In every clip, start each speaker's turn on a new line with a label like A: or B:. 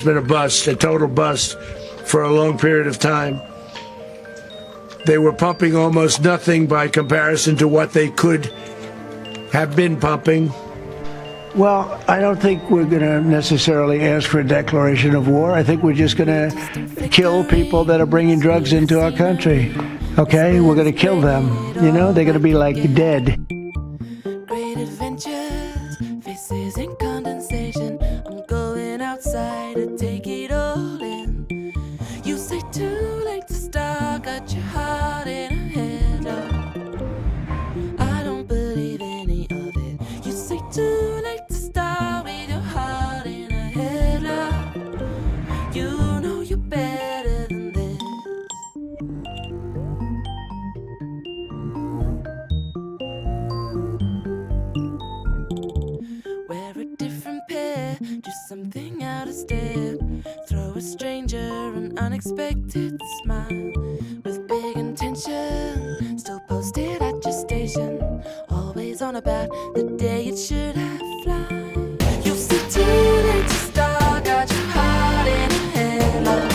A: been a bust, a total bust for a long period of time. They were pumping almost nothing by comparison to what they could have been pumping. Well, I don't think we're going to necessarily ask for a declaration of war. I think we're just going to kill people that are bringing drugs into our country. Okay? We're going to kill them. You know, they're going to be like dead.
B: Great adventures, faces in condensation. I'm going outside to take it all in. You say too late to start, got your heart in a headlock. I don't believe any of it. You say too late to start with your heart in a headlock. You know you're better than this. Wear a different pair, do something out of step. Throw a stranger an unexpected smile. With big intention, still posted at your station. Always on about the day it should have fly. You said too late to start, got your heart in a headlock.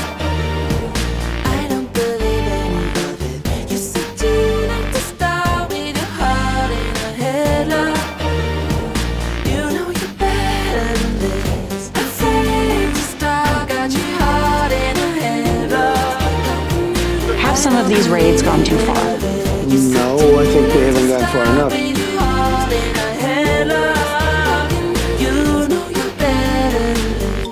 B: I don't believe any of it. You said too late to start with your heart in a headlock. You know you're better than this. I say to start, got your heart in a headlock.
C: Have some of these raids gone too far?
A: No, I think they haven't gone far enough.
B: With your heart in a headlock. You know you're better than this.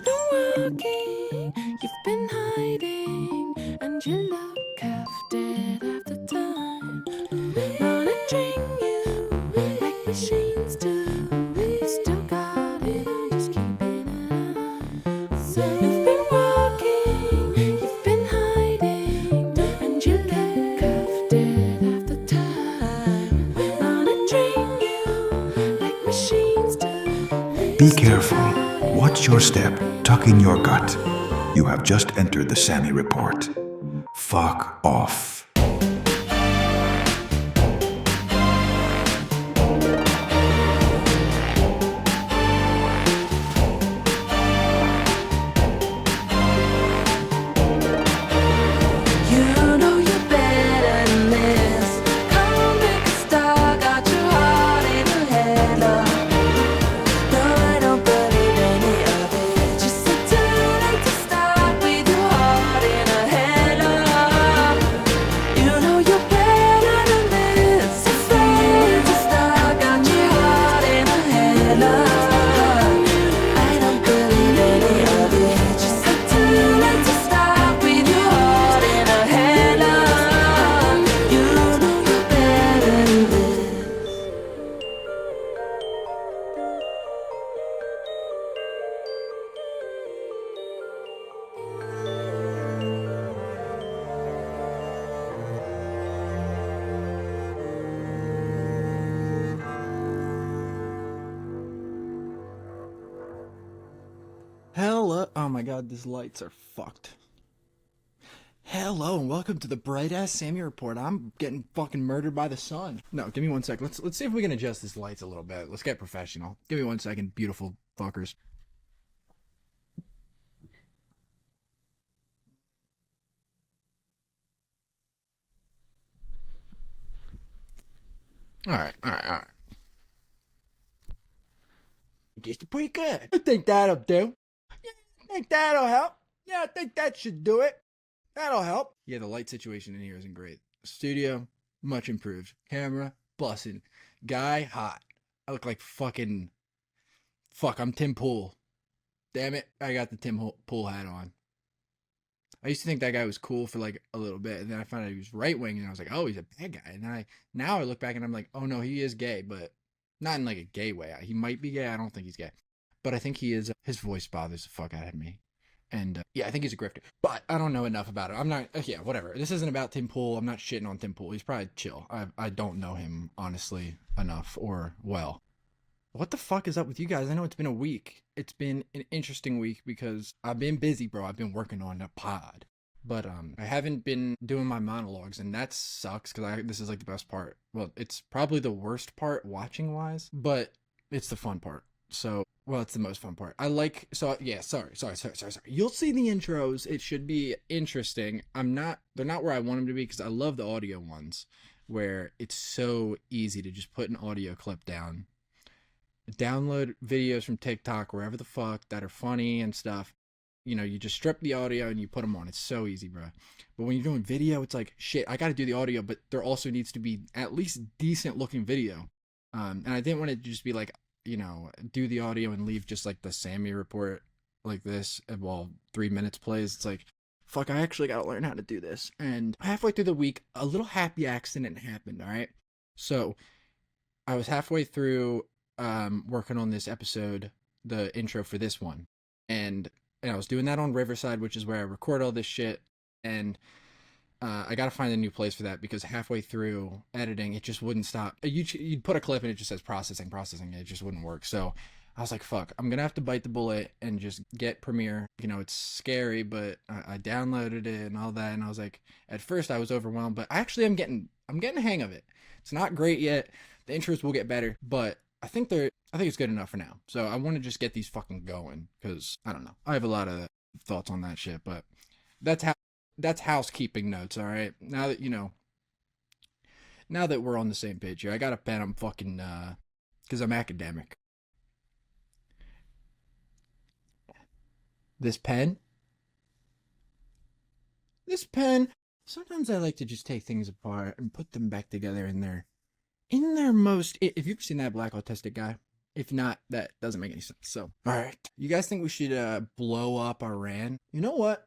B: Been walking, you've been hiding, and you look half dead half the time. Monitoring you like machines do. You still got it, I'm just keeping an eye. So you've been walking, you've been hiding, and you look half dead half the time. Monitoring you like machines do.
D: Be careful. Watch your step. Tuck in your gut. You have just entered the Sammy Report. Fuck off.
B: You know you're better than this. Come make a star, got your heart in a headlock. No, I don't believe any of it. Just said too late to start with your heart in a headlock. You know you're better than this. Just late to start, got your heart in a headlock. I don't believe any of it. Just said too late to start with your heart in a headlock. You know you're better than this.
E: Hello. Oh my god, these lights are fucked. Hello and welcome to the bright ass Sammy Report. I'm getting fucking murdered by the sun. No, give me 1 sec. Let's see if we can adjust these lights a little bit. Let's get professional. Give me 1 second, beautiful fuckers. Alright. Just pretty good. I think that'll do. Yeah, I think that'll help. Yeah, I think that should do it. That'll help. Yeah, the light situation in here isn't great. Studio, much improved. Camera, bussin'. Guy, hot. I look like fucking... Fuck, I'm Tim Pool. Damn it, I got the Tim Pool hat on. I used to think that guy was cool for like a little bit, and then I found out he was right-wing, and I was like, oh, he's a bad guy. And now I look back and I'm like, oh no, he is gay, but not in like a gay way. He might be gay, I don't think he's gay. But I think he is. His voice bothers the fuck out of me. And yeah, I think he's a grifter. But I don't know enough about it. I'm not, yeah, whatever. This isn't about Tim Pool. I'm not shitting on Tim Pool. He's probably chill. I don't know him, honestly, enough or well. What the fuck is up with you guys? I know it's been a week. It's been an interesting week because I've been busy, bro. I've been working on a pod. But I haven't been doing my monologues, and that sucks because this is like the best part. Well, it's probably the worst part watching wise, but it's the fun part. So Well, it's the most fun part. I like, so yeah, sorry. You'll see the intros. It should be interesting. They're not where I want them to be because I love the audio ones where it's so easy to just put an audio clip down, download videos from TikTok, wherever the fuck, that are funny and stuff. You know, you just strip the audio and you put them on. It's so easy, bro. But when you're doing video, it's like, shit, I got to do the audio, but there also needs to be at least decent looking video. And I didn't want it to just be like, you know, do the audio and leave just like the Sammy report like this while 3 minutes plays. It's like, fuck, I actually got to learn how to do this. And halfway through the week, a little happy accident happened, all right? So I was halfway through working on this episode, the intro for this one. And I was doing that on Riverside, which is where I record all this shit. And I got to find a new place for that because halfway through editing, it just wouldn't stop. You'd put a clip and it just says processing. And it just wouldn't work. So I was like, fuck, I'm going to have to bite the bullet and just get Premiere. You know, it's scary, but I downloaded it and all that. And I was like, at first I was overwhelmed, but actually I'm getting a hang of it. It's not great yet. The intros will get better, but I think it's good enough for now. So I want to just get these fucking going because I don't know. I have a lot of thoughts on that shit, but that's housekeeping notes, all right? Now that, you know, now that we're on the same page here, I got a pen. I'm fucking, because I'm academic. This pen, sometimes I like to just take things apart and put them back together in their most, if you've seen that Black Autistic guy, if not, that doesn't make any sense. So, all right. You guys think we should blow up Iran? You know what?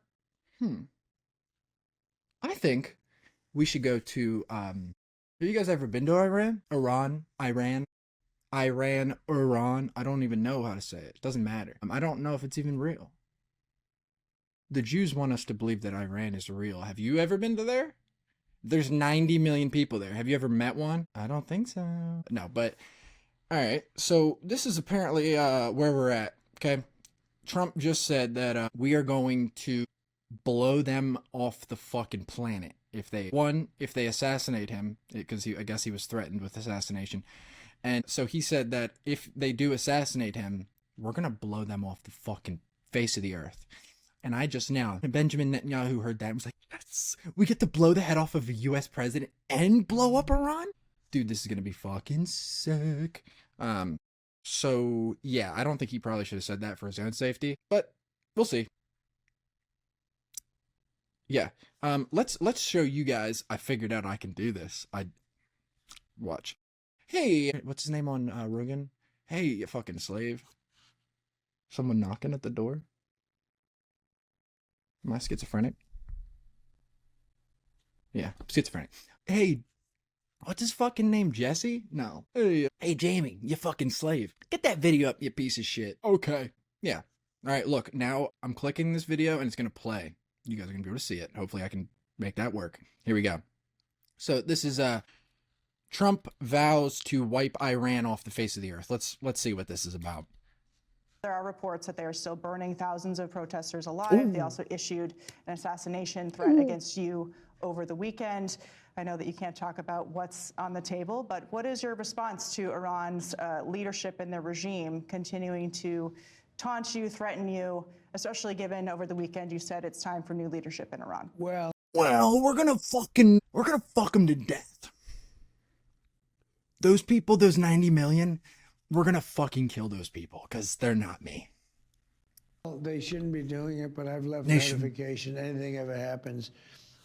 E: I think we should go to, have you guys ever been to Iran? Iran? I don't even know how to say it. It doesn't matter. I don't know if it's even real. The Jews want us to believe that Iran is real. Have you ever been to there? There's 90 million people there. Have you ever met one? I don't think so. No, but, all right. So this is apparently where we're at, okay? Trump just said that we are going to blow them off the fucking planet if they assassinate him, because I guess he was threatened with assassination. And so he said that if they do assassinate him, we're going to blow them off the fucking face of the earth. And I just now, Benjamin Netanyahu heard that and was like, yes, we get to blow the head off of a US president and blow up Iran? Dude, this is going to be fucking sick. So yeah, I don't think he probably should have said that for his own safety, but we'll see. Yeah. Let's show you guys. I figured out I can do this. Watch. Hey, what's his name on Rogan? Hey, you fucking slave. Someone knocking at the door? Am I schizophrenic? Yeah, schizophrenic. Hey, what's his fucking name? Jesse? No. Hey, Jamie, you fucking slave. Get that video up, you piece of shit. Okay. Yeah. All right, look, now I'm clicking this video and it's going to play. You guys are going to be able to see it. Hopefully I can make that work. Here we go. So this is Trump vows to wipe Iran off the face of the earth. Let's see what this is about.
F: There are reports that they are still burning thousands of protesters alive. They also issued an assassination threat against you over the weekend. I know that you can't talk about what's on the table, but what is your response to Iran's leadership and their regime continuing to taunt you, threaten you, especially given over the weekend you said it's time for new leadership in Iran?
A: Well,
E: we're gonna fuck them to death. Those people, those 90 million, we're gonna fucking kill those people because they're not me.
A: they shouldn't be doing it, but I've left notification. Anything ever happens,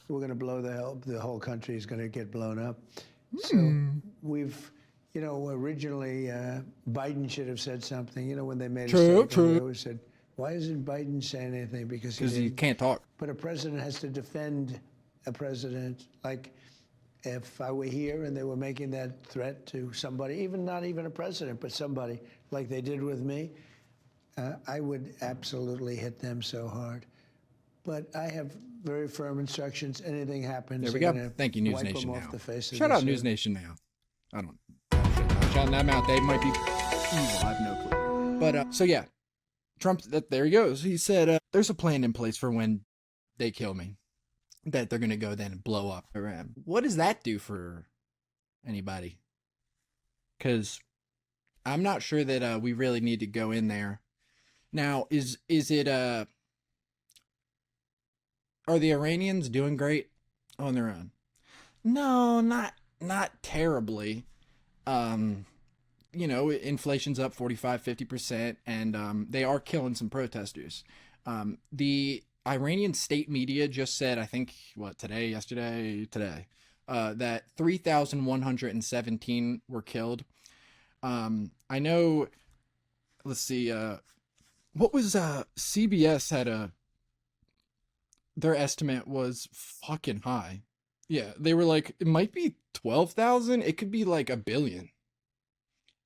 A: we're going to blow the whole country is going to get blown up. So we've, originally Biden should have said something. When they made a statement, they always said, why isn't Biden saying anything? Because he
E: can't talk.
A: But a president has to defend a president. Like if I were here and they were making that threat to somebody, not even a president, but somebody like they did with me, I would absolutely hit them so hard. But I have very firm instructions. Anything happens,
E: there we go. Thank you, News Nation Now.
A: Shout
E: out News Nation Now. I don't shout them out. They might be evil. I have no clue. But so yeah, Trump. There he goes. He said there's a plan in place for when they kill me, that they're gonna go then and blow up Iran. What does that do for anybody? Because I'm not sure that we really need to go in there. Now, is it are the Iranians doing great on their own? No, not terribly. Um, inflation's up 45-50%, and they are killing some protesters. The Iranian state media just said, I think, today, that 3,117 were killed. I know, let's see, what was, CBS had their estimate was fucking high. Yeah, they were like, it might be 12,000, it could be like a billion.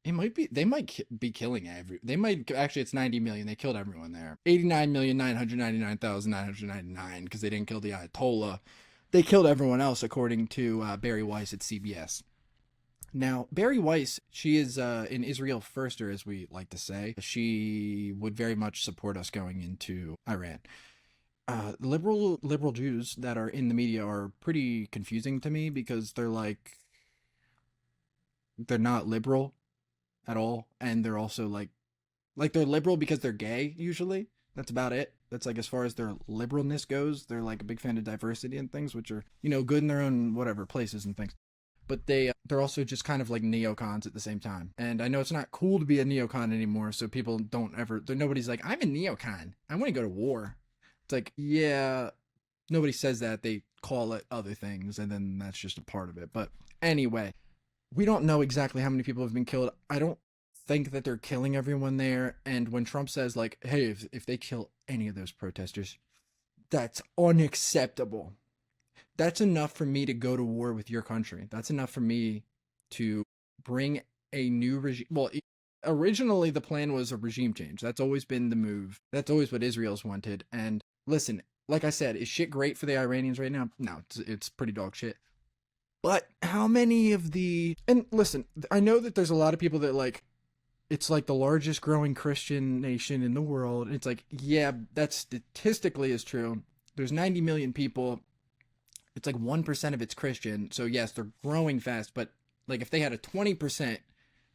E: It might be, they might be killing actually, it's 90 million. They killed everyone there. 89,999,999 because they didn't kill the Ayatollah. They killed everyone else, according to Barry Weiss at CBS. Now, Barry Weiss, she is an Israel firster, as we like to say. She would very much support us going into Iran. Liberal Jews that are in the media are pretty confusing to me because they're not liberal at all, and they're also like they're liberal because they're gay usually. That's about it. That's like as far as their liberalness goes. They're like a big fan of diversity and things, which are, good in their own whatever places and things. But they're also just kind of like neocons at the same time. And I know it's not cool to be a neocon anymore, so people nobody's like, I'm a neocon, I want to go to war. It's like, yeah, nobody says that. They call it other things, and then that's just a part of it. But anyway, we don't know exactly how many people have been killed. I don't think that they're killing everyone there. And when Trump says, like, hey, if they kill any of those protesters, that's unacceptable. That's enough for me to go to war with your country. That's enough for me to bring a new regime. Well, originally the plan was a regime change. That's always been the move. That's always what Israel's wanted. And listen, like I said, is shit great for the Iranians right now? No, it's pretty dog shit. But how many of and listen, I know that there's a lot of people that like, it's like the largest growing Christian nation in the world. It's like, yeah, that statistically is true. There's 90 million people. It's like 1% of it's Christian. So yes, they're growing fast, but like if they had a 20%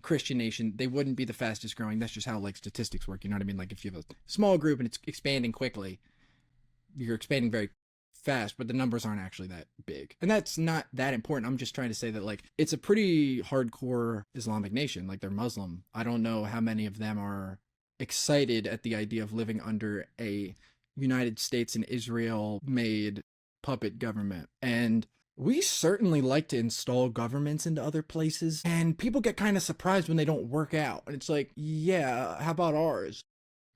E: Christian nation, they wouldn't be the fastest growing. That's just how like statistics work. You know what I mean? Like if you have a small group and it's expanding quickly, you're expanding very fast, but the numbers aren't actually that big. And that's not that important. I'm just trying to say that like it's a pretty hardcore Islamic nation. Like they're Muslim. I don't know how many of them are excited at the idea of living under a United States and Israel made puppet government. And we certainly like to install governments into other places, and people get kind of surprised when they don't work out. And it's like, yeah, how about ours?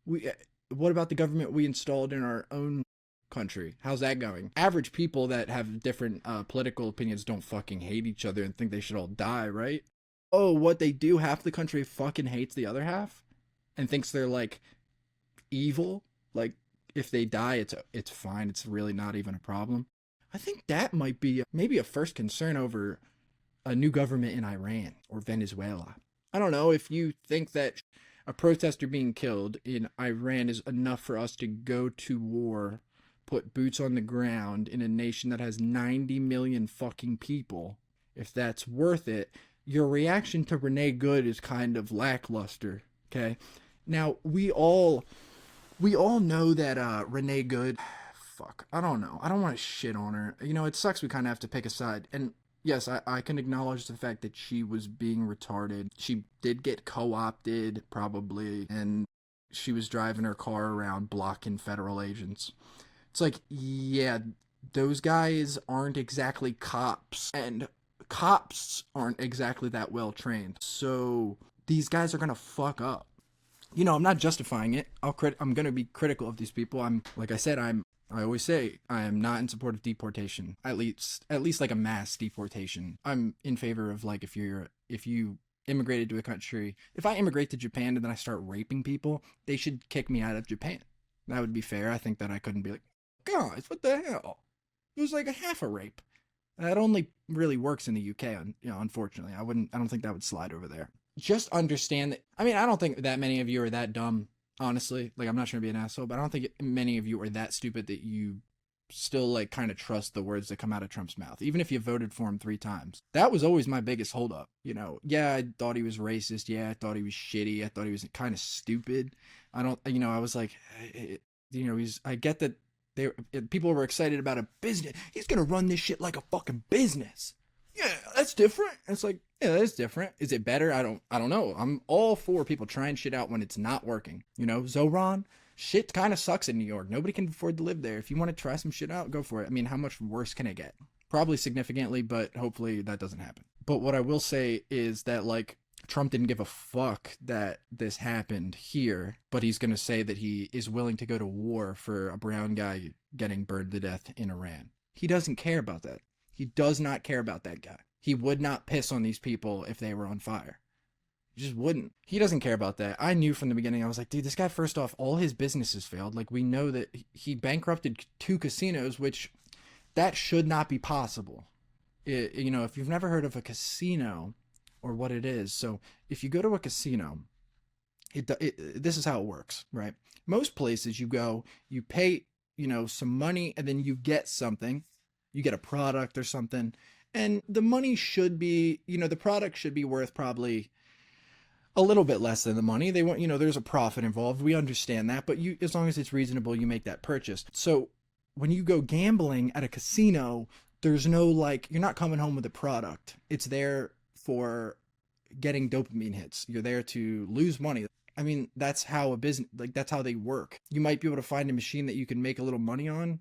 E: What about the government we installed in our own country? How's that going? Average people that have different political opinions don't fucking hate each other and think they should all die, right? Oh, what they do, half the country fucking hates the other half and thinks they're like evil. Like if they die, it's fine. It's really not even a problem. I think that might be maybe a first concern over a new government in Iran or Venezuela. I don't know if you think that a protester being killed in Iran is enough for us to go to war, put boots on the ground in a nation that has 90 million fucking people. If that's worth it, your reaction to Renee Good is kind of lackluster, okay? Now, we all know that Renee Good, fuck, I don't know. I don't want to shit on her. It sucks we kind of have to pick a side. And yes, I can acknowledge the fact that she was being retarded. She did get co-opted, probably, and she was driving her car around blocking federal agents. It's like, yeah, those guys aren't exactly cops, and cops aren't exactly that well trained. So these guys are gonna fuck up. I'm not justifying it. I'm gonna be critical of these people. I always say I am not in support of deportation. At least like a mass deportation. I'm in favor of like if you immigrated to a country. If I immigrate to Japan and then I start raping people, they should kick me out of Japan. That would be fair. I think that I couldn't be like, guys, what the hell? It was like a half a rape. That only really works in the UK, unfortunately. I don't think that would slide over there. Just understand that, I don't think that many of you are that dumb, honestly. Like, I'm not trying to be an asshole, but I don't think many of you are that stupid that you still like kind of trust the words that come out of Trump's mouth, even if you voted for him 3 times. That was always my biggest holdup. Yeah, I thought he was racist. Yeah, I thought he was shitty. I thought he was kind of stupid. I was like, I get that people were excited about a business. He's going to run this shit like a fucking business. Yeah, that's different. And it's like, yeah, that's different. Is it better? I don't know. I'm all for people trying shit out when it's not working. Zoran, shit kind of sucks in New York. Nobody can afford to live there. If you want to try some shit out, go for it. I mean, how much worse can it get? Probably significantly, but hopefully that doesn't happen. But what I will say is that, like, Trump didn't give a fuck that this happened here, but he's going to say that he is willing to go to war for a brown guy getting burned to death in Iran. He doesn't care about that. He does not care about that guy. He would not piss on these people if they were on fire. He just wouldn't. He doesn't care about that. I knew from the beginning, I was like, dude, this guy, first off, all his businesses failed. Like, we know that he bankrupted 2 casinos, which that should not be possible. If you've never heard of a casino or what it is. So if you go to a casino, this is how it works, right? Most places you go, you pay, some money, and then you get something. You get a product or something, and the money should be, the product should be worth probably a little bit less than the money. They want, there's a profit involved. We understand that, but as long as it's reasonable, you make that purchase. So when you go gambling at a casino, there's no, like, you're not coming home with a product. It's there for getting dopamine hits. You're there to lose money. I mean, that's how a business, like, that's how they work. You might be able to find a machine that you can make a little money on,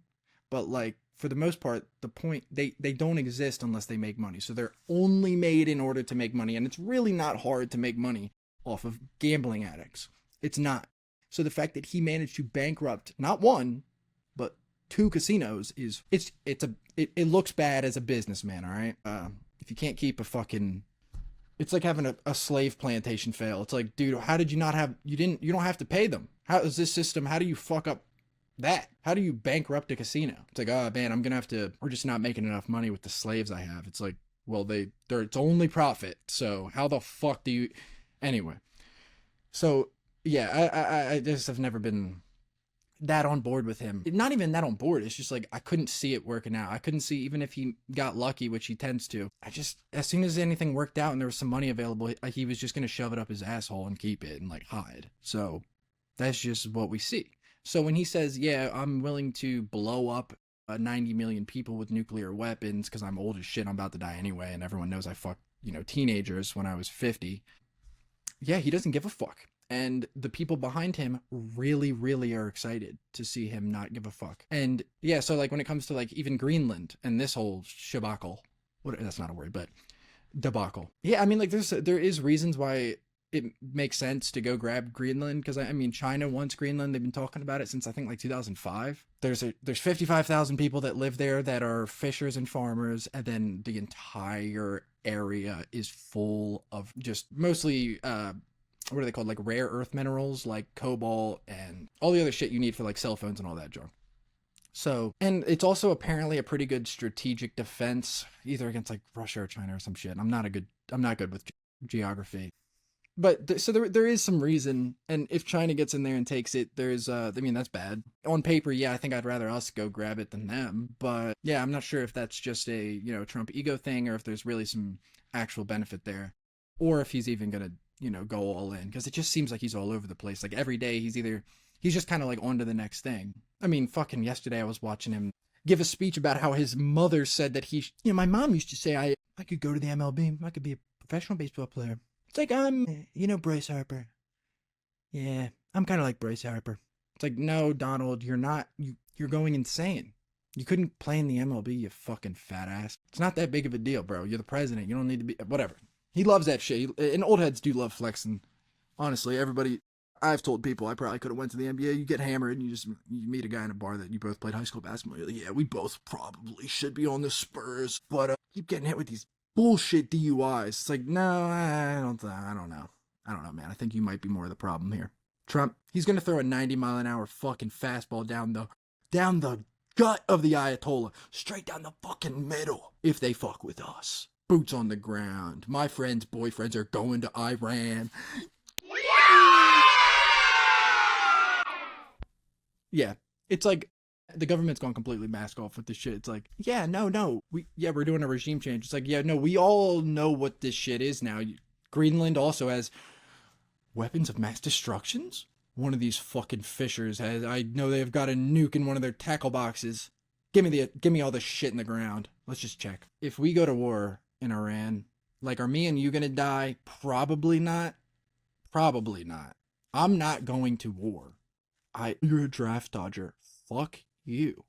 E: but, like, for the most part, the point, they don't exist unless they make money. So they're only made in order to make money. And it's really not hard to make money off of gambling addicts. It's not. So the fact that he managed to bankrupt not 1, but 2 casinos it looks bad as a businessman. All right. If you can't keep it's like having a slave plantation fail. It's like, dude, how did you not have, you don't have to pay them. How is this system? How do you fuck up that? How do you bankrupt a casino? It's like, oh man, we're just not making enough money with the slaves I have. It's like, well, it's only profit. So how the fuck do you, anyway. So yeah, I just have never been that on board with him. Not even that on board. It's just like, I couldn't see it working out. I couldn't see, even if he got lucky, which he tends to, as soon as anything worked out and there was some money available, he was just going to shove it up his asshole and keep it and, like, hide. So that's just what we see. So when he says, yeah, I'm willing to blow up 90 million people with nuclear weapons because I'm old as shit, I'm about to die anyway, and everyone knows I fucked, teenagers when I was 50. Yeah, he doesn't give a fuck. And the people behind him really, really are excited to see him not give a fuck. And yeah, so, like, when it comes to, like, even Greenland and this whole shabacle, that's not a word, but debacle. Yeah, I mean, like, there is reasons why it makes sense to go grab Greenland, because I mean, China wants Greenland. They've been talking about it since, I think, like 2005. There's 55,000 people that live there that are fishers and farmers, and then the entire area is full of just mostly what are they called, like rare earth minerals, like cobalt and all the other shit you need for, like, cell phones and all that junk. So, and it's also apparently a pretty good strategic defense, either against, like, Russia or China or some shit. I'm not good with geography. But so there is some reason, and if China gets in there and takes it, there's I mean, that's bad. On paper, yeah, I think I'd rather us go grab it than them. But yeah, I'm not sure if that's just a, Trump ego thing, or if there's really some actual benefit there, or if he's even gonna, go all in, because it just seems like he's all over the place. Like, every day he's just kind of like on to the next thing. I mean, fucking yesterday I was watching him give a speech about how his mother said that my mom used to say I could go to the MLB, I could be a professional baseball player. It's like, I'm, Bryce Harper. Yeah, I'm kind of like Bryce Harper. It's like, no, Donald, you're not. You're going insane. You couldn't play in the MLB, you fucking fat ass. It's not that big of a deal, bro. You're the president. You don't need to be, whatever. He loves that shit. And old heads do love flexing. Honestly, everybody, I've told people I probably could have went to the NBA. You get hammered and you meet a guy in a bar that you both played high school basketball. You're like, yeah, we both probably should be on the Spurs, but keep getting hit with these bullshit DUIs. It's like, no, I don't know. I don't know, man. I think you might be more of the problem here. Trump, he's going to throw a 90-mile-an-hour fucking fastball down the gut of the Ayatollah, straight down the fucking middle, if they fuck with us. Boots on the ground. My friends' boyfriends are going to Iran. Yeah, it's like, The government's gone completely mask off with this shit. It's like, yeah, no. We're doing a regime change. It's like, yeah, no, we all know what this shit is now. Greenland also has weapons of mass destructions. One of these fucking fishers has, I know they've got a nuke in one of their tackle boxes. Give me all the shit in the ground. Let's just check. If we go to war in Iran, like, are me and you gonna die? Probably not. Probably not. I'm not going to war. You're a draft dodger. Fuck you.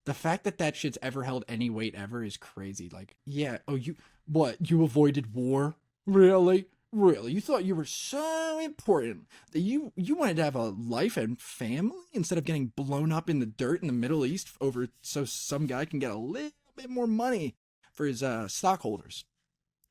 E: The fact that that shit's ever held any weight ever is crazy. Like, yeah, you avoided war? Really? You thought you were so important that you wanted to have a life and family instead of getting blown up in the dirt in the Middle East over so some guy can get a little bit more money for his stockholders.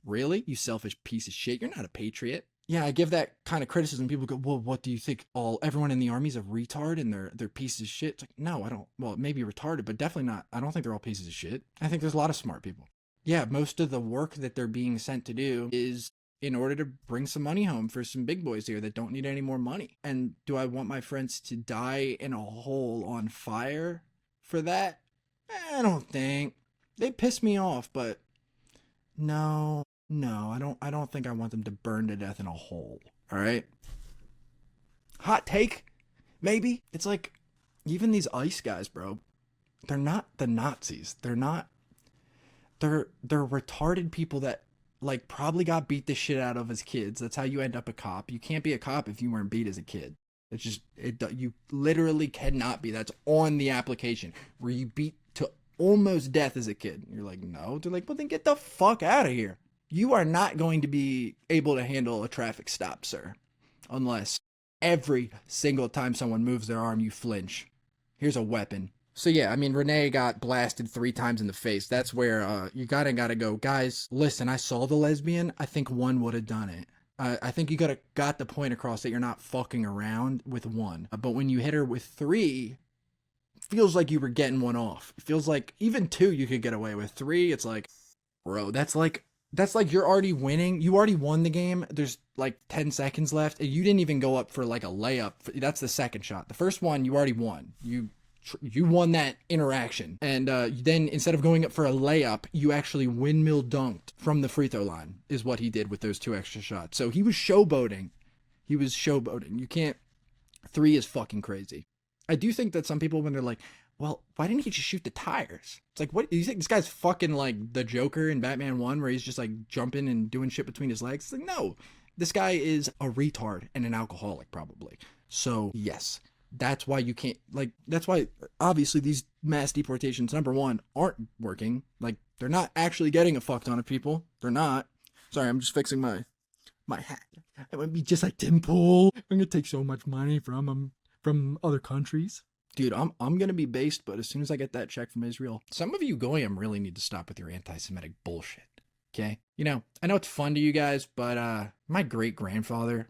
E: Really? You selfish piece of shit. You're not a patriot. Yeah, I give that kind of criticism. People go, well, what do you think? Everyone in the army's a retard and they're pieces of shit? It's like, no, I don't. Well, maybe retarded, but definitely not. I don't think they're all pieces of shit. I think there's a lot of smart people. Yeah, most of the work that they're being sent to do is in order to bring some money home for some big boys here that don't need any more money. And do I want my friends to die in a hole on fire for that? I don't think. They piss me off, but no, I don't think I want them to burn to death in a hole. All right? Hot take, maybe. It's like, even these ICE guys, bro, they're not the Nazis. They're retarded people that, like, probably got beat the shit out of as kids. That's how you end up a cop. You can't be a cop if you weren't beat as a kid. It's just, you literally cannot be. That's on the application, where you beat to almost death as a kid. You're like, no. They're like, well, then get the fuck out of here. You are not going to be able to handle a traffic stop, sir, unless every single time someone moves their arm, you flinch. Here's a weapon. So yeah, I mean, Renee got blasted 3 times in the face. That's where you gotta go. Guys, listen, I saw the lesbian. I think one would have done it. I think you got the point across that you're not fucking around with one. But when you hit her with 3, feels like you were getting one off. It feels like even 2 you could get away with. 3, it's like, bro, that's like you're already winning. You already won the game. There's like 10 seconds left. And you didn't even go up for like a layup. That's the second shot. The first one, you already won. You won that interaction. And then instead of going up for a layup, you actually windmill dunked from the free throw line is what he did with those 2 extra shots. So he was showboating. You can't. 3 is fucking crazy. I do think that some people, when they're like, well, why didn't he just shoot the tires? It's like, what do you think? This guy's fucking like the Joker in Batman 1 where he's just like jumping and doing shit between his legs? It's like, no, this guy is a retard and an alcoholic probably. So yes, that's why you can't, like, that's why obviously these mass deportations, number 1, aren't working. Like, they're not actually getting a fuck ton of people. They're not. Sorry, I'm just fixing my hat. It would be just like Tim Pool. I'm gonna take so much money from other countries. Dude, I'm gonna be based, but as soon as I get that check from Israel, some of you goyim really need to stop with your anti-Semitic bullshit. Okay? You know, I know it's fun to you guys, but my great grandfather,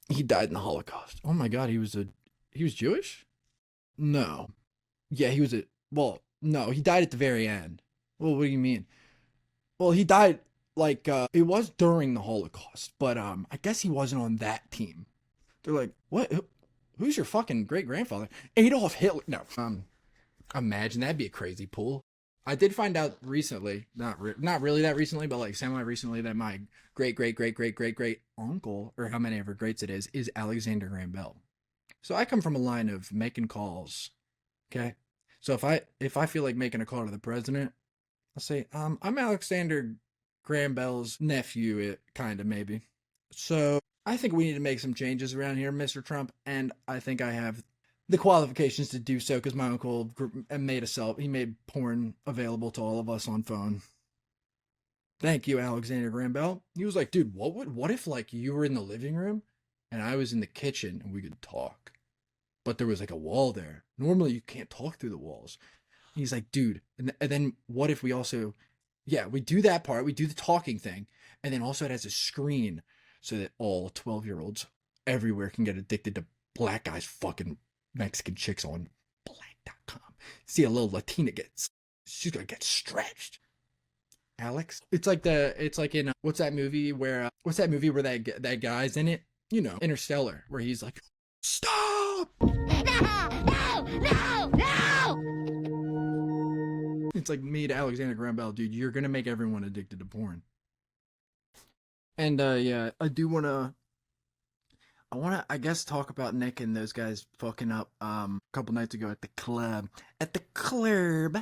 E: he died in the Holocaust. Oh my God, he was Jewish? No. Yeah, no, he died at the very end. Well, what do you mean? Well, he died like it was during the Holocaust, but I guess he wasn't on that team. They're like, what? Who's your fucking great-grandfather? Adolf Hitler. No. Imagine, that'd be a crazy pool. I did find out recently, not really that recently, but like semi-recently, that my great uncle, or how many ever greats it is Alexander Graham Bell. So I come from a line of making calls. Okay? So if I feel like making a call to the president, I'll say, I'm Alexander Graham Bell's nephew, kind of, maybe. So I think we need to make some changes around here, Mr. Trump, and I think I have the qualifications to do so because my uncle made porn available to all of us on phone. Thank you, Alexander Graham Bell. He was like, dude, what if like you were in the living room and I was in the kitchen and we could talk, but there was like a wall there. Normally you can't talk through the walls. And he's like, dude, and then what if we also, yeah, we do that part, we do the talking thing, and then also it has a screen so that all 12-year-olds everywhere can get addicted to black guys fucking Mexican chicks on black.com. See a little Latina she's gonna get stretched. Alex, it's like in what's that movie where that guy's in it? You know, Interstellar, where he's like, stop!
G: No!
E: It's like me to Alexander Graham Bell, dude. You're gonna make everyone addicted to porn. And yeah, I wanna, I guess, talk about Nick and those guys fucking up a couple nights ago at the club. At the club.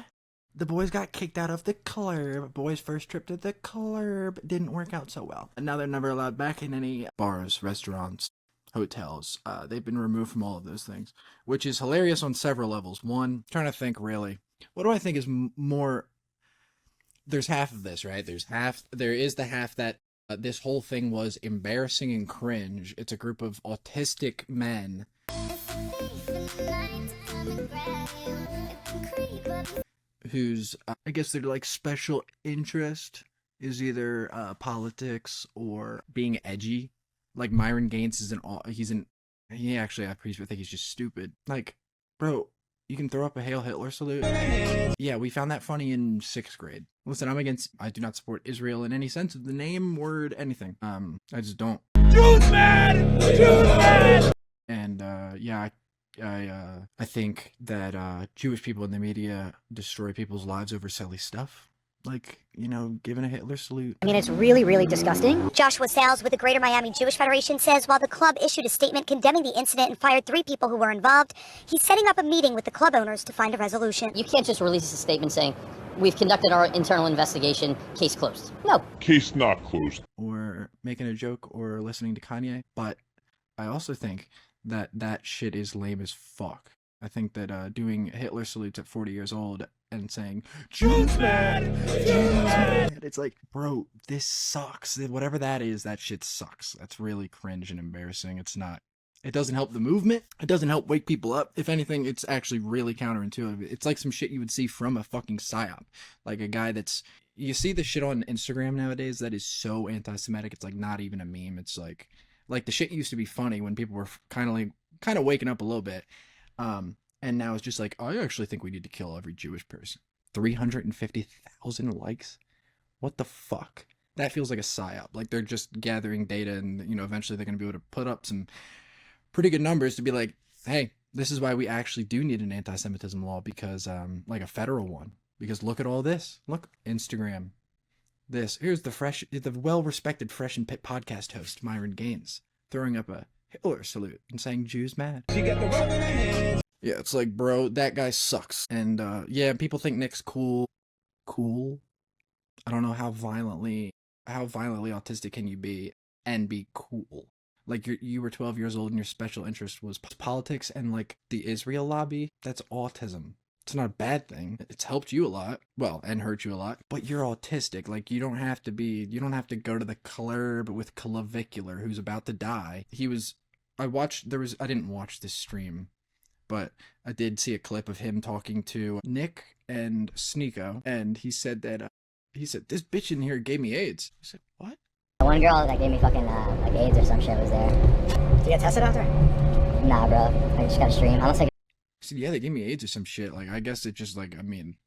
E: The boys got kicked out of the club. Boys' first trip to the club didn't work out so well. And now they're never allowed back in any bars, restaurants, hotels. They've been removed from all of those things, which is hilarious on several levels. One, trying to think really, what do I think is more? There's half of this, right? There is the half that this whole thing was embarrassing and cringe. It's a group of autistic men whose, I guess their like special interest is either politics or being edgy. Like Myron Gaines is he actually, I think he's just stupid. Like, bro, you can throw up a Hail Hitler salute. Yeah, we found that funny in 6th grade. Listen, I do not support Israel in any sense of the name, word, anything. I just don't. Jews man! Jews man! And, yeah, I think that Jewish people in the media destroy people's lives over silly stuff. Like, you know, giving a Hitler salute.
G: I mean, it's really, really disgusting. Joshua Sales with the Greater Miami Jewish Federation says while the club issued a statement condemning the incident and fired 3 people who were involved, he's setting up a meeting with the club owners to find a resolution.
H: You can't just release a statement saying, we've conducted our internal investigation, case closed. No.
I: Case not closed.
E: Or making a joke or listening to Kanye. But I also think that shit is lame as fuck. I think that doing Hitler salutes at 40 years old and saying, Jews man! Jews man! It's like, bro, this sucks. Whatever that is, that shit sucks. That's really cringe and embarrassing. It doesn't help the movement. It doesn't help wake people up. If anything, it's actually really counterintuitive. It's like some shit you would see from a fucking psyop. Like a guy you see the shit on Instagram nowadays that is so anti-Semitic, it's like not even a meme. It's like the shit used to be funny when people were kind of waking up a little bit. And now it's just like, I actually think we need to kill every Jewish person. 350,000 likes? What the fuck? That feels like a psyop. Like they're just gathering data and, you know, eventually they're going to be able to put up some pretty good numbers to be like, hey, this is why we actually do need an anti-Semitism law because, like a federal one. Because look at all this. Look, Instagram. Here's the well-respected Fresh and Pit podcast host, Myron Gaines, throwing up a Hitler salute and saying Jews mad. Yeah, it's like, bro, that guy sucks. And, yeah, people think Nick's cool. Cool? I don't know how violently autistic can you be and be cool? Like, you were 12 years old and your special interest was politics and, like, the Israel lobby. That's autism. It's not a bad thing. It's helped you a lot. Well, and hurt you a lot. But you're autistic. Like, you don't have to go to the club with clavicular who's about to die. I didn't watch this stream, but I did see a clip of him talking to Nick and Sneeko, and he said this bitch in here gave me AIDS. I said, what?
G: One girl that gave me fucking like AIDS or some shit was there. Did you get tested out there? Nah, bro. I just got a stream. I don't think.
E: I said, yeah, they gave me AIDS or some shit. Like, I guess it just like, I mean,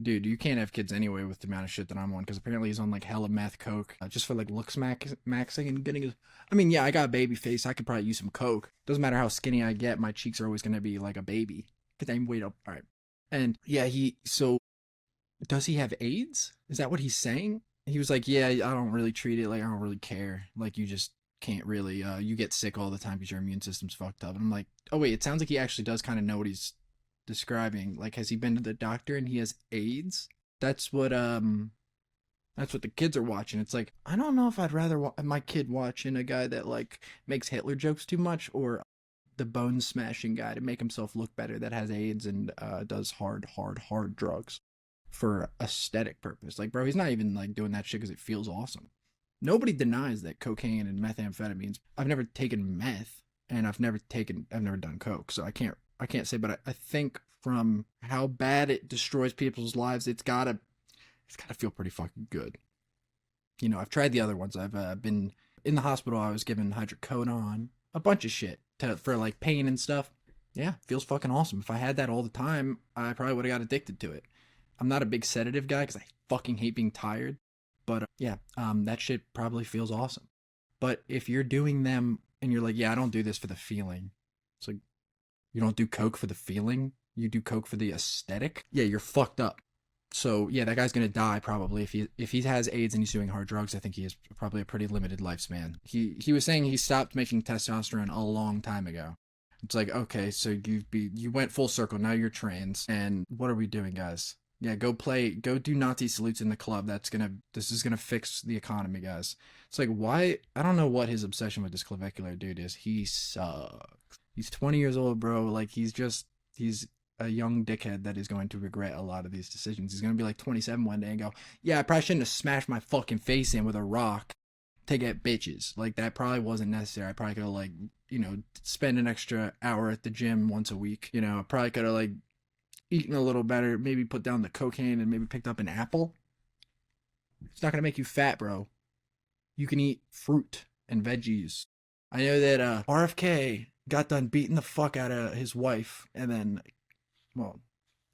E: dude, you can't have kids anyway with the amount of shit that I'm on, because apparently he's on like hella meth, coke, just for like looks maxing and getting his. I mean, yeah, I got a baby face. I could probably use some coke. Doesn't matter how skinny I get, my cheeks are always gonna be like a baby. Because I'm weight up. All right. And yeah, so does he have AIDS? Is that what he's saying? He was like, yeah, I don't really treat it. Like, I don't really care. Like, you just can't really, you get sick all the time because your immune system's fucked up. And I'm like, oh wait, it sounds like he actually does kind of know what he's describing. Like, has he been to the doctor and he has AIDS? That's what the kids are watching. It's like, I don't know if I'd rather my kid watching a guy that like makes Hitler jokes too much, or the bone smashing guy to make himself look better that has AIDS and does hard drugs for aesthetic purpose. Like, bro, he's not even like doing that shit because it feels awesome. Nobody denies that cocaine and methamphetamines. I've never taken meth, and I've never done coke, so I can't say, but I think from how bad it destroys people's lives, it's gotta feel pretty fucking good. You know, I've tried the other ones. I've been in the hospital. I was given hydrocodone, a bunch of shit for like pain and stuff. Yeah, feels fucking awesome. If I had that all the time, I probably would have got addicted to it. I'm not a big sedative guy because I fucking hate being tired. But yeah, that shit probably feels awesome. But if you're doing them and you're like, yeah, I don't do this for the feeling. It's like, you don't do coke for the feeling? You do coke for the aesthetic? Yeah, you're fucked up. So yeah, that guy's gonna die probably if he has AIDS and he's doing hard drugs. I think he has probably a pretty limited lifespan. He was saying he stopped making testosterone a long time ago. It's like, okay, so you went full circle. Now you're trans, and what are we doing, guys? Yeah, go do Nazi salutes in the club. This is gonna fix the economy, guys. It's like, why? I don't know what his obsession with this clavicular dude is. He sucks. He's 20 years old, bro. Like he's a young dickhead that is going to regret a lot of these decisions. He's going to be like 27 one day and go, yeah, I probably shouldn't have smashed my fucking face in with a rock to get bitches. Like, that probably wasn't necessary. I probably could have, like, spend an extra hour at the gym once a week. I probably could have, like, eaten a little better, maybe put down the cocaine and maybe picked up an apple. It's not going to make you fat, bro. You can eat fruit and veggies. I know that RFK got done beating the fuck out of his wife and then... well,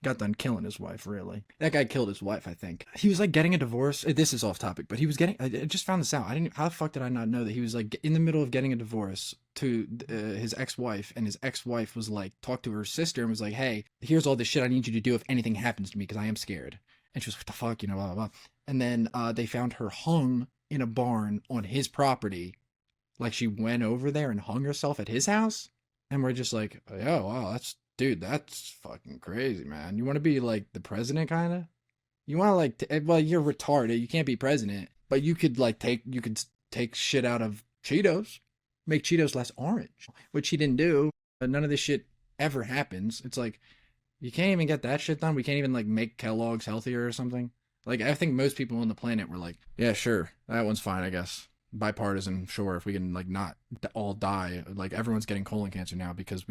E: got done killing his wife, really. That guy killed his wife, I think. He was, like, getting a divorce. This is off topic, but he was I just found this out. How the fuck did I not know that he was, like, in the middle of getting a divorce to his ex-wife, and his ex-wife was, like, talked to her sister and was like, hey, here's all this shit I need you to do if anything happens to me, because I am scared. And she was, what the fuck, blah, blah, blah. And then they found her hung in a barn on his property. Like, she went over there and hung herself at his house? And we're just like, oh, wow, Dude, that's fucking crazy, man. You want to be, like, the president, kind of? You want to, like, well, you're retarded. You can't be president. But you could, like, take shit out of Cheetos. Make Cheetos less orange. Which he didn't do. But none of this shit ever happens. It's like, you can't even get that shit done. We can't even, like, make Kellogg's healthier or something. Like, I think most people on the planet were like, yeah, sure. That one's fine, I guess. Bipartisan, sure. If we can, like, not all die. Like, everyone's getting colon cancer now because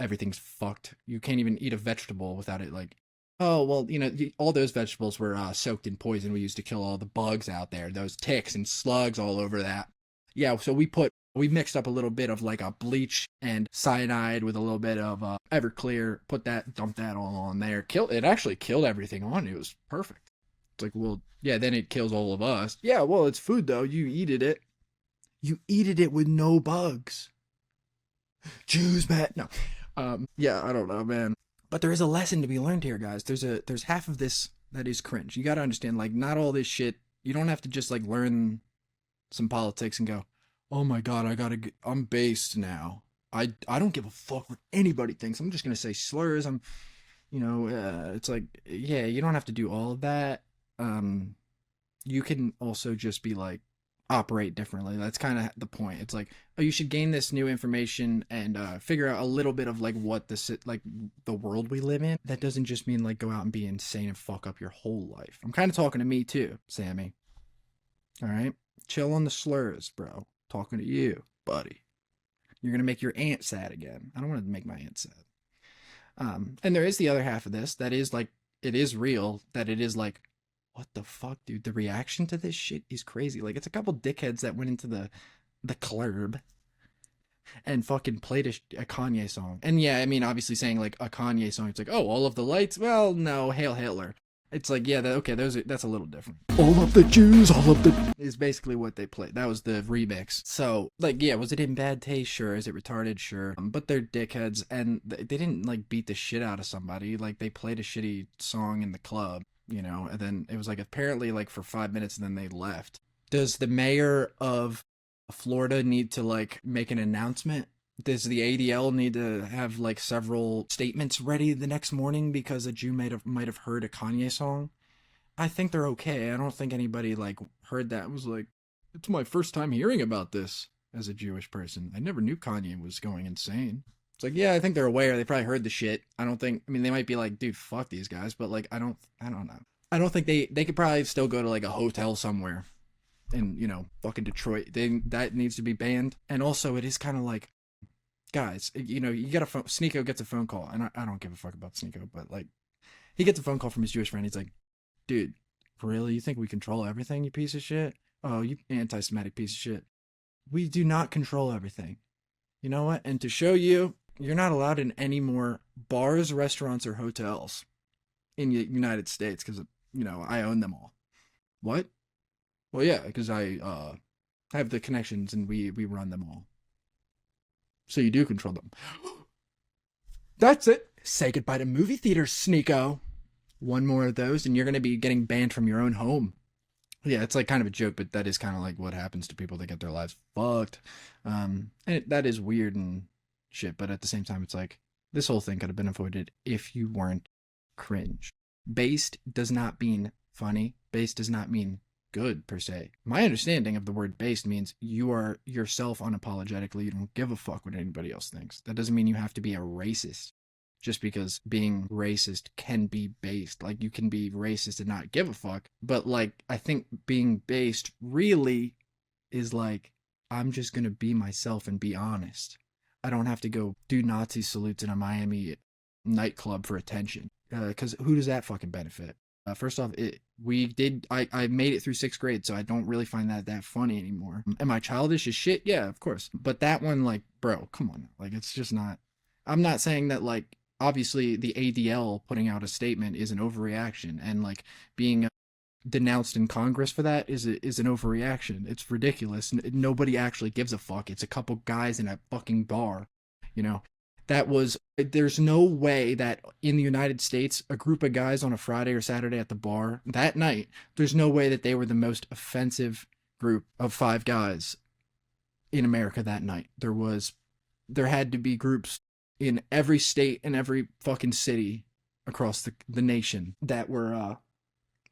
E: everything's fucked. You can't even eat a vegetable without it, like, oh, well, all those vegetables were soaked in poison we used to kill all the bugs out there, those ticks and slugs all over that. Yeah, so we mixed up a little bit of, like, a bleach and cyanide with a little bit of Everclear, dumped that all on there. It actually killed everything on it. It was perfect. It's like, well, yeah, then it kills all of us. Yeah, well, it's food, though. You eated it. You eated it with no bugs. Jews, man. No. Yeah, I don't know, man. But there is a lesson to be learned here, guys. There's half of this that is cringe. You gotta understand, like, not all this shit. You don't have to just, like, learn some politics and go, oh my god, I'm based now. I don't give a fuck what anybody thinks. I'm just gonna say slurs. It's like, yeah, you don't have to do all of that. You can also just be like, operate differently. That's kind of the point. It's like, oh, you should gain this new information and figure out a little bit of, like, what the world we live in. That doesn't just mean, like, go out and be insane and fuck up your whole life. I'm kind of talking to me too, Sammy. All right, chill on the slurs, bro. Talking to you, buddy. You're gonna make your aunt sad again. I don't want to make my aunt sad. And there is the other half of this that is, like, it is real, that it is like, what the fuck, dude? The reaction to this shit is crazy. Like, it's a couple dickheads that went into the club and fucking played a Kanye song. And yeah, I mean, obviously saying, like, a Kanye song, it's like, oh, all of the lights? Well, no, Hail Hitler. It's like, yeah, that's a little different. All of the Jews, all of the... is basically what they played. That was the remix. So, like, yeah, was it in bad taste? Sure. Is it retarded? Sure. But they're dickheads, and they didn't, like, beat the shit out of somebody. Like, they played a shitty song in the club. And then it was like apparently like for 5 minutes and then they left. Does the mayor of Florida need to, like, make an announcement? Does the ADL need to have, like, several statements ready the next morning because a Jew might have heard a Kanye song? I think they're okay. I don't think anybody, like, heard that and was like, it's my first time hearing about this as a Jewish person. I never knew Kanye was going insane. It's like, yeah, I think they're aware. They probably heard the shit. I mean, they might be like, dude, fuck these guys. But, like, I don't know. I don't think they could probably still go to, like, a hotel somewhere in, fucking Detroit. That needs to be banned. And also, it is kind of like, guys, you get a phone. Sneeko gets a phone call. And I don't give a fuck about Sneeko. But, like, he gets a phone call from his Jewish friend. He's like, dude, really? You think we control everything, you piece of shit? Oh, you anti-Semitic piece of shit. We do not control everything. You know what? And to show you, you're not allowed in any more bars, restaurants, or hotels in the United States because, I own them all. What? Well, yeah, because I have the connections and we run them all. So you do control them. That's it. Say goodbye to movie theaters, Sneeko. one more of those and you're going to be getting banned from your own home. Yeah, it's like kind of a joke, but that is kind of like what happens to people that get their lives fucked. And that is weird and shit, but at the same time, it's like this whole thing could have been avoided if you weren't cringe. Based does not mean funny. Based does not mean good per se. My understanding of the word based means you are yourself unapologetically. You don't give a fuck what anybody else thinks. That doesn't mean you have to be a racist. Just because being racist can be based. Like, you can be racist and not give a fuck. But, like, I think being based really is like, I'm just gonna be myself and be honest. I don't have to go do Nazi salutes in a Miami nightclub for attention. Because who does that fucking benefit? First off, I made it through 6th grade, so I don't really find that funny anymore. Am I childish as shit? Yeah, of course. But that one, like, bro, come on. Like, it's just not... I'm not saying that, like, obviously the ADL putting out a statement is an overreaction, and like being denounced in Congress for that is an overreaction. It's ridiculous. Nobody actually gives a fuck. It's a couple guys in a fucking bar, you know. There's no way that in the United States, a group of guys on a Friday or Saturday at the bar that night, there's no way that they were the most offensive group of 5 guys in America that night. There had to be groups in every state and every fucking city across the nation that were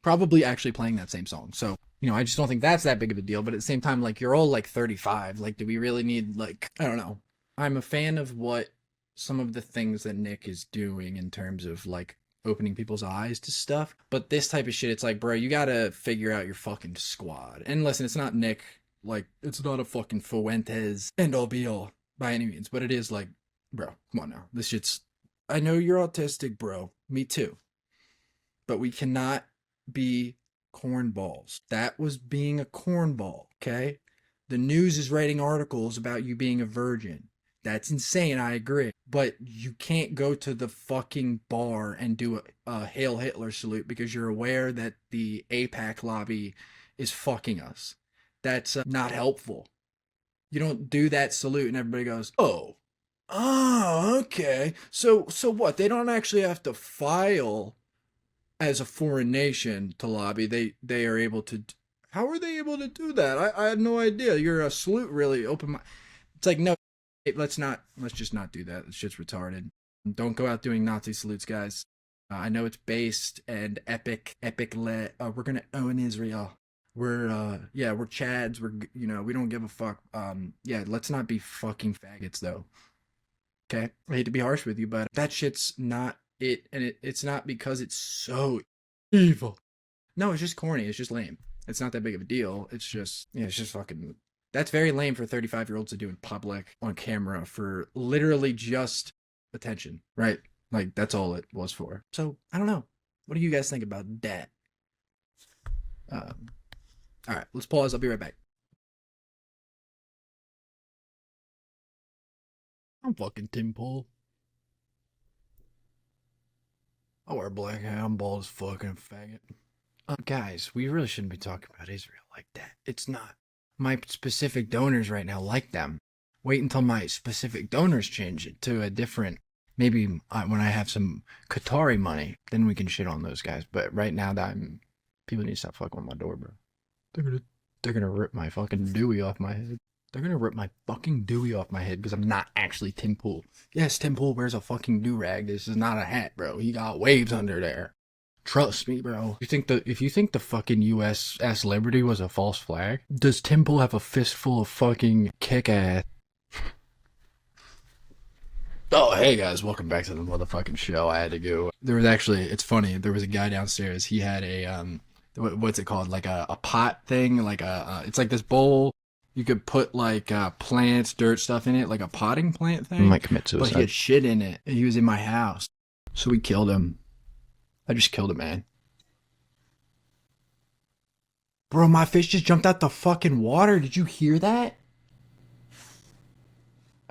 E: probably actually playing that same song. So, you know, I just don't think that's that big of a deal. But at the same time, like, you're all like 35. Like, do we really need, like, I don't know. I'm a fan of what some of the things that Nick is doing in terms of like opening people's eyes to stuff. But this type of shit, it's like, bro, you gotta figure out your fucking squad. And listen, it's not Nick. Like, it's not a fucking Fuentes end all be all by any means. But it is like, bro, come on now. This shit's... I know you're autistic, bro. Me too. But we cannot be cornballs. That was being a cornball, okay? The news is writing articles about you being a virgin. That's insane, I agree. But you can't go to the fucking bar and do a Hail Hitler salute because you're aware that the AIPAC lobby is fucking us. That's not helpful. You don't do that salute and everybody goes, oh, okay. So what? They don't actually have to file as a foreign nation to lobby. They are able to. How are they able to do that? I had no idea. Your salute really opened my... It's like, no, let's just not do that. This shit's retarded. Don't go out doing Nazi salutes, guys. I know it's based and epic. We're gonna own Israel. We're Chads. We don't give a fuck. Let's not be fucking faggots though. Okay, I hate to be harsh with you, but that shit's not it, and it's not because it's so evil. No, it's just corny. It's just lame. It's not that big of a deal. It's just fucking... That's very lame for 35-year-olds to do in public on camera for literally just attention, right? Like, that's all it was for. So, I don't know. What do you guys think about that? All right, let's pause. I'll be right back. I'm fucking Tim Pool. I wear black hair. I'm bald as fucking faggot. Guys, we really shouldn't be talking about Israel like that. It's not. My specific donors right now like them. Wait until my specific donors change it to a different... Maybe when I have some Qatari money, then we can shit on those guys. But right now, people need to stop fucking with my door, bro. They're gonna rip my fucking Dewey off my head. They're gonna rip my fucking Dewey off my head because I'm not actually Tim Pool. Yes, Tim Pool wears a fucking do-rag. This is not a hat, bro. He got waves under there. Trust me, bro. If you think the fucking USS Liberty was a false flag, does Tim Pool have a fistful of fucking kick-ass? Oh, hey guys, welcome back to the motherfucking show. I had to go. There was actually, it's funny, there was a guy downstairs. He had a, what's it called? Like a pot thing, like it's like this bowl. You could put like plants, dirt stuff in it, like a potting plant thing.
I: I might commit suicide.
E: But he had shit in it. And he was in my house. So we killed him. I just killed a man. Bro, my fish just jumped out the fucking water. Did you hear that?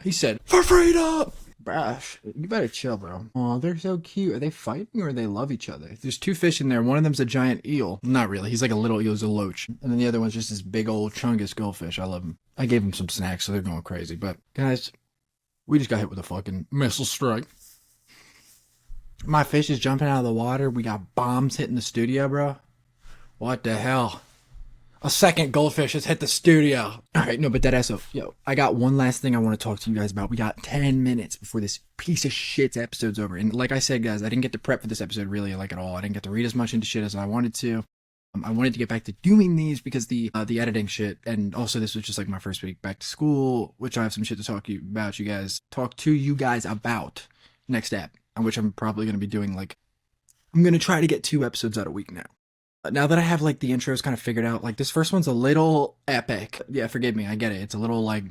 E: He said, for freedom! Bruh, you better chill, bro. Aw, they're so cute. Are they fighting or they love each other? There's 2 fish in there. One of them's a giant eel. Not really. He's like a little eel. He's a loach. And then the other one's just this big old chungus goldfish. I love him. I gave him some snacks, so they're going crazy. But, guys, we just got hit with a fucking missile strike. My fish is jumping out of the water. We got bombs hitting the studio, bro. What the hell? A second goldfish has hit the studio. All right, no, but that ass up. Yo, I got one last thing I want to talk to you guys about. We got 10 minutes before this piece of shit's episode's over. And like I said, guys, I didn't get to prep for this episode really like at all. I didn't get to read as much into shit as I wanted to. I wanted to get back to doing these because the editing shit, and also this was just like my first week back to school, which I have some shit to talk to you guys about next ep, on which I'm probably going to be doing like, I'm going to try to get 2 episodes out a week now. Now that I have like the intros kind of figured out, like this first one's a little epic. Yeah, forgive me, I get it. It's a little like,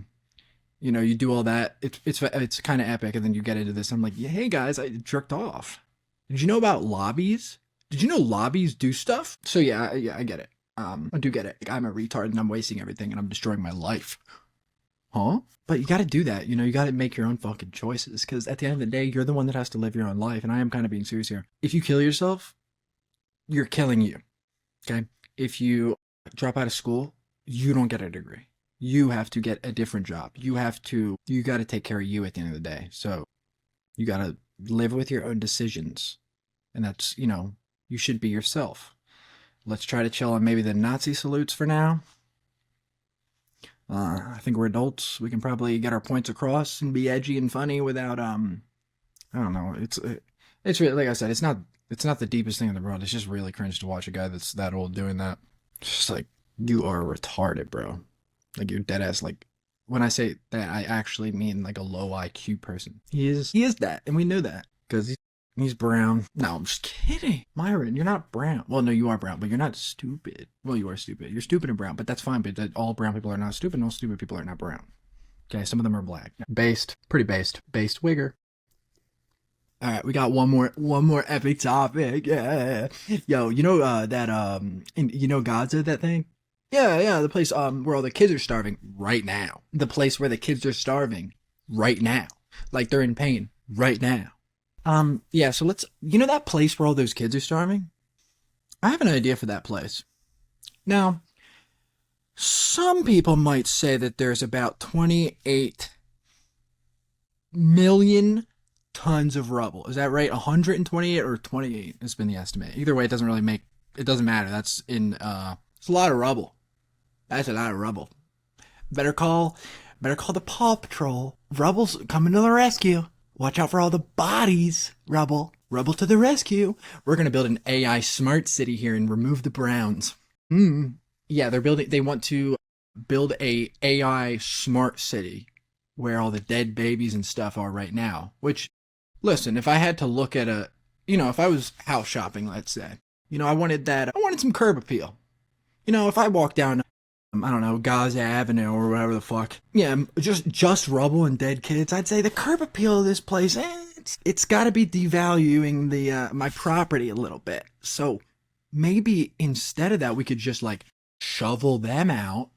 E: you know, you do all that. It's kind of epic, and then you get into this. I'm like, yeah, hey guys, I jerked off. Did you know about lobbies? Did you know lobbies do stuff? So yeah, I get it. I do get it. I'm a retard and I'm wasting everything and I'm destroying my life. Huh? But you got to do that. You know, you got to make your own fucking choices, because at the end of the day, you're the one that has to live your own life. And I am kind of being serious here. If you kill yourself, you're killing you. Okay? If you drop out of school, you don't get a degree. You have to get a different job. You got to take care of you at the end of the day. So you got to live with your own decisions. And that's, you know, you should be yourself. Let's try to chill on maybe the Nazi salutes for now. I think we're adults. We can probably get our points across and be edgy and funny without, I don't know. It's really, like I said, it's not the deepest thing in the world. It's just really cringe to watch a guy that's that old doing that. It's just like, you are retarded, bro. Like, you're dead ass. Like, when I say that, I actually mean like a low IQ person. He is that, and we know that because he's brown. No, I'm just kidding. Myron, you're not brown. Well, no, you are brown, but you're not stupid. Well, you are stupid. You're stupid and brown, but that's fine. But all brown people are not stupid, and all stupid people are not brown. Okay, some of them are black. Based, pretty based. Based wigger. All right, we got one more epic topic. Yeah, yo, you know you know Gaza, that thing? Yeah, the place where all the kids are starving right now. The place where the kids are starving right now, like they're in pain right now. Yeah, so you know that place where all those kids are starving? I have an idea for that place. Now, some people might say that there's about 28 million tons of rubble. Is that right? 128 or 28 has been the estimate. Either way, it doesn't matter. That's it's a lot of rubble. That's a lot of rubble. Better call the Paw Patrol. Rubble's coming to the rescue. Watch out for all the bodies, Rubble. Rubble to the rescue. We're going to build an AI smart city here and remove the Browns. Yeah, they want to build a AI smart city where all the dead babies and stuff are right now. Which, listen, if I had to look at if I was house shopping, let's say, I wanted some curb appeal. If I walk down, I don't know, Gaza Avenue or whatever the fuck. Yeah, just rubble and dead kids. I'd say the curb appeal of this place, it's got to be devaluing my property a little bit. So maybe instead of that, we could just like shovel them out,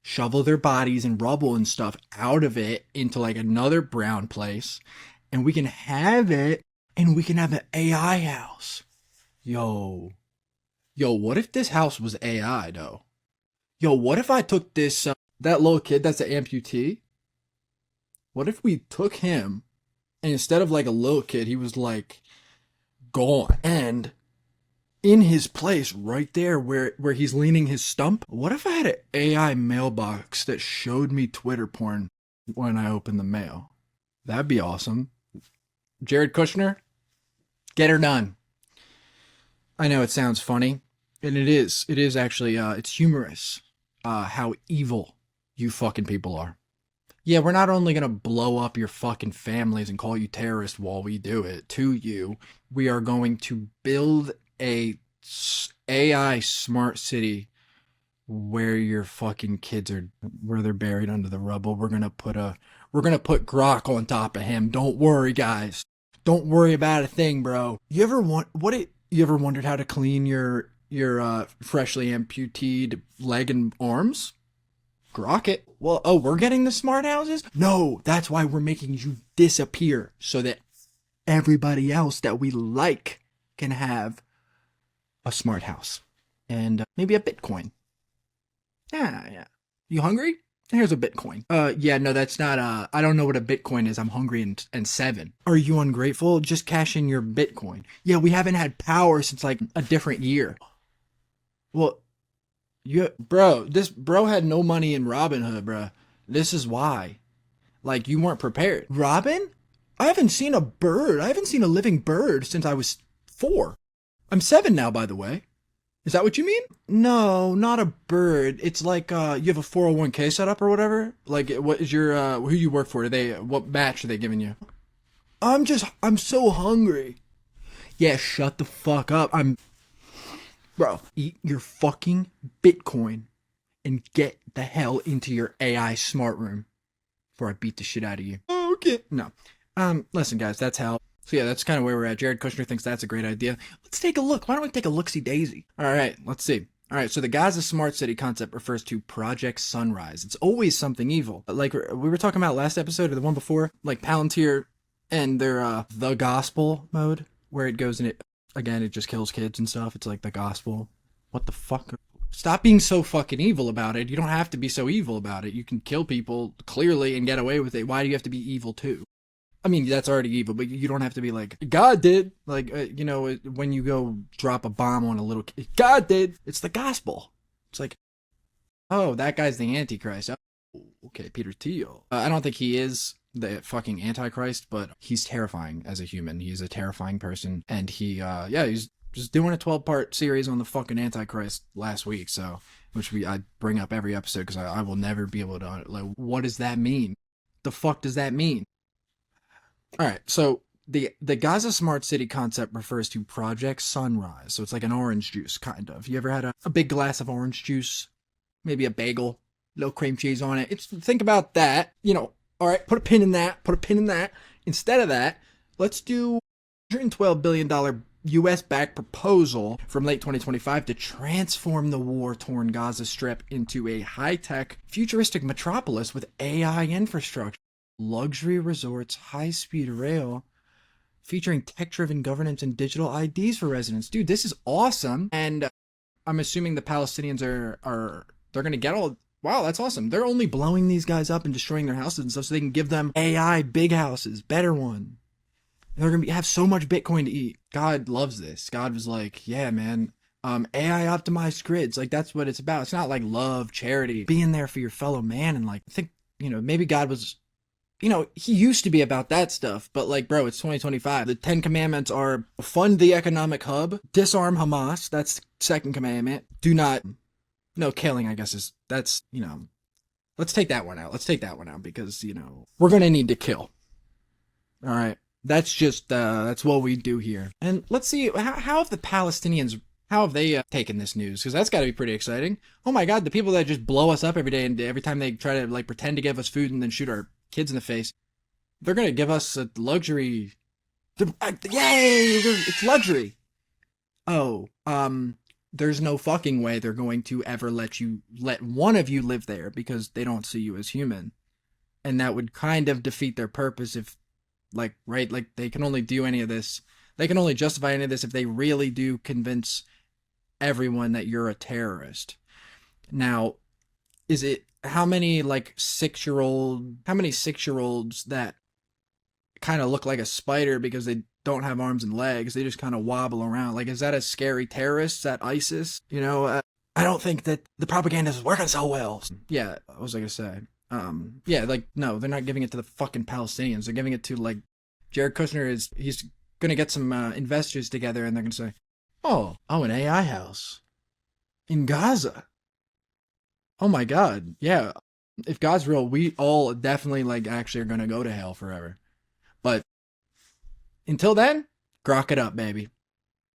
E: shovel their bodies and rubble and stuff out of it into like another brown place, and we can have an AI house. Yo, what if this house was AI though? Yo, what if I took this, that little kid that's an amputee? What if we took him, and instead of like a little kid, he was like gone. And in his place, right there where he's leaning his stump, what if I had an AI mailbox that showed me Twitter porn when I opened the mail? That'd be awesome. Jared Kushner, get her done. I know it sounds funny, and it is. It is actually, it's humorous. How evil you fucking people are. Yeah, we're not only gonna blow up your fucking families and call you terrorists while we do it to you, we are going to build a AI smart city where your fucking kids where they're buried under the rubble. We're gonna put Grok on top of him. Don't worry, guys. Don't worry about a thing, bro. You ever wondered how to clean your freshly amputated leg and arms? Grok it. Well, we're getting the smart houses? No, that's why we're making you disappear, so that everybody else that we like can have a smart house and maybe a Bitcoin. Yeah. You hungry? Here's a Bitcoin. Yeah, no, that's not, I don't know what a Bitcoin is. I'm hungry and 7. Are you ungrateful? Just cash in your Bitcoin. Yeah, we haven't had power since like a different year. Well, this bro had no money in Robinhood, bro. This is why. Like, you weren't prepared. Robin? I haven't seen a bird. I haven't seen a living bird since I was 4. I'm 7 now, by the way. Is that what you mean? No, not a bird. It's like, you have a 401k set up or whatever? Like, what is your, who you work for? What match are they giving you? I'm so hungry. Yeah, shut the fuck up. Bro, eat your fucking Bitcoin and get the hell into your AI smart room before I beat the shit out of you. Okay. No. Listen, guys, that's how. So yeah, that's kind of where we're at. Jared Kushner thinks that's a great idea. Let's take a look. Why don't we take a look-see-daisy? All right, let's see. All right, so the Gaza smart city concept refers to Project Sunrise. It's always something evil. Like we were talking about last episode or the one before, like Palantir and their the gospel mode, where it goes and it just kills kids and stuff. It's like the gospel. What the fuck? Stop being so fucking evil about it. You don't have to be so evil about it. You can kill people clearly and get away with it. Why do you have to be evil too? I mean, that's already evil, but you don't have to be like, God did. Like, when you go drop a bomb on a little kid, God did. It's the gospel. It's like, oh, that guy's the Antichrist. Oh, okay, Peter Thiel. I don't think he is the fucking Antichrist, but he's terrifying as a human. He's a terrifying person. And he's just doing a 12-part series on the fucking Antichrist last week. So, I bring up every episode because I will never be able to, like, what does that mean? The fuck does that mean? All right, so the Gaza Smart City concept refers to Project Sunrise. So it's like an orange juice, kind of. You ever had a big glass of orange juice? Maybe a bagel, little cream cheese on it. Think about that. All right, put a pin in that. Instead of that, let's do $112 billion U.S.-backed proposal from late 2025 to transform the war-torn Gaza Strip into a high-tech, futuristic metropolis with AI infrastructure. Luxury resorts, high-speed rail, featuring tech-driven governance and digital IDs for residents. Dude, this is awesome. And I'm assuming the Palestinians they're going to get all... Wow, that's awesome. They're only blowing these guys up and destroying their houses and stuff so they can give them AI big houses, better one. They're going to have so much Bitcoin to eat. God loves this. God was like, yeah, man, AI optimized grids. Like, that's what it's about. It's not like love, charity, being there for your fellow man. And like, I think, maybe God was... he used to be about that stuff, but like, bro, it's 2025. The 10 commandments are fund the economic hub, disarm Hamas. That's the second commandment. Do not, no, killing, I guess that's, let's take that one out. Let's take that one out because, we're going to need to kill. All right. That's just, that's what we do here. And let's see, how have the Palestinians, how have they taken this news? Because that's got to be pretty exciting. Oh my God, the people that just blow us up every day and every time they try to like pretend to give us food and then shoot our kids in the face, they're gonna give us a luxury. Yay! It's luxury. Oh, there's no fucking way they're going to ever let one of you live there because they don't see you as human, and that would kind of defeat their purpose if, like, right, like they can only do any of this. They can only justify any of this if they really do convince everyone that you're a terrorist. Now, is it? How many 6-year-olds that kind of look like a spider because they don't have arms and legs, they just kind of wobble around? Like, is that a scary terrorist? Is that ISIS? I don't think that the propaganda is working so well. Yeah, what was I gonna say? Yeah, like, no, they're not giving it to the fucking Palestinians. They're giving it to, like, Jared Kushner he's gonna get some investors together and they're gonna say, oh, an AI house in Gaza. Oh my God, yeah. If God's real, we all definitely, actually are gonna go to hell forever. But until then, grok it up, baby.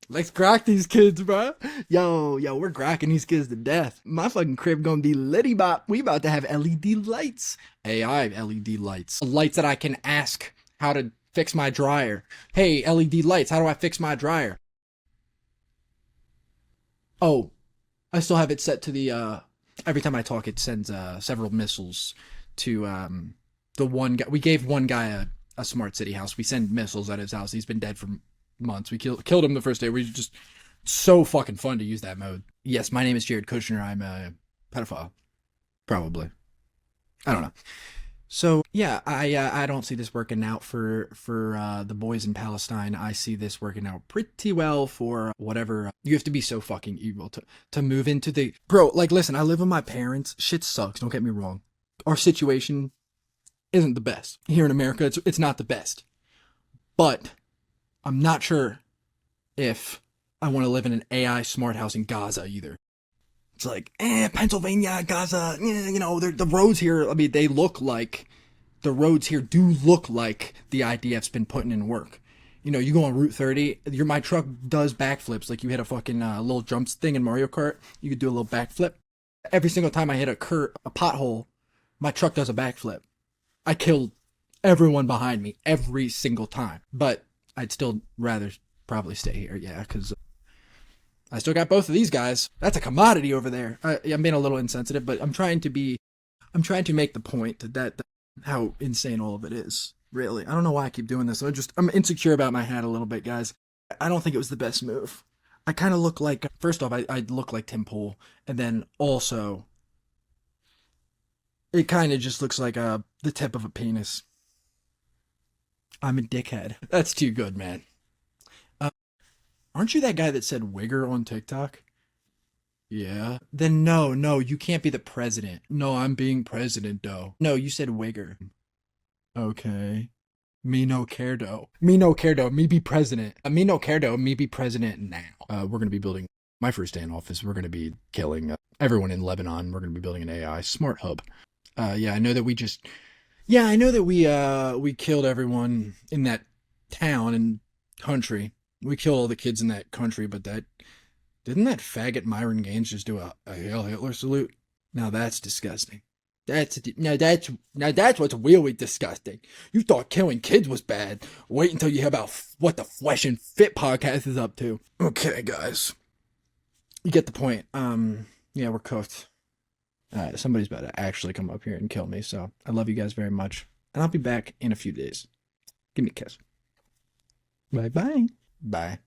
E: Let's grok these kids, bro. Yo, we're grokking these kids to death. My fucking crib gonna be litty bop. We about to have LED lights. AI LED lights. Lights that I can ask how to fix my dryer. Hey, LED lights, how do I fix my dryer? Oh, I still have it set to the, every time I talk, it sends several missiles to the one guy. We gave one guy a smart city house. We send missiles at his house. He's been dead for months. We killed him the first day. We just so fucking fun to use that mode. Yes, my name is Jared Kushner. I'm a pedophile. Probably. I don't know. So yeah, I don't see this working out for the boys in Palestine. I see this working out pretty well for whatever. You have to be so fucking evil to move into the bro. Like, listen, I live with my parents. Shit sucks. Don't get me wrong. Our situation isn't the best here in America. It's not the best, but I'm not sure if I want to live in an AI smart house in Gaza either. It's like, Pennsylvania, Gaza, you know, the roads here, I mean, the roads here do look like the IDF's been putting in work. You know, you go on Route 30, my truck does backflips, like you hit a fucking little jumps thing in Mario Kart, you could do a little backflip. Every single time I hit a pothole, my truck does a backflip. I killed everyone behind me every single time, but I'd still rather probably stay here, yeah, because I still got both of these guys. That's a commodity over there. I'm being a little insensitive, but I'm trying to make the point that how insane all of it is. Really, I don't know why I keep doing this. I'm insecure about my hat a little bit, guys. I don't think it was the best move. I kind of look like, first off, I look like Tim Pool, and then also, it kind of just looks like the tip of a penis. I'm a dickhead. That's too good, man. Aren't you that guy that said wigger on TikTok? Yeah. Then no, you can't be the president. No, I'm being president, though. No, you said wigger. Okay. Me no care, though. Me no care, though. Me be president. Me no care, though. Me be president now. We're going to be building my first day in office. We're going to be killing everyone in Lebanon. We're going to be building an AI smart hub. Yeah, I know that we killed everyone in that town and country. We killed all the kids in that country, but didn't that faggot Myron Gaines just do a Hail Hitler salute? Now that's disgusting. That's what's really disgusting. You thought killing kids was bad. Wait until you hear about what the Flesh and Fit podcast is up to. Okay, guys, you get the point. Yeah, we're cooked. Somebody's about to actually come up here and kill me. So I love you guys very much, and I'll be back in a few days. Give me a kiss. Bye. Bye.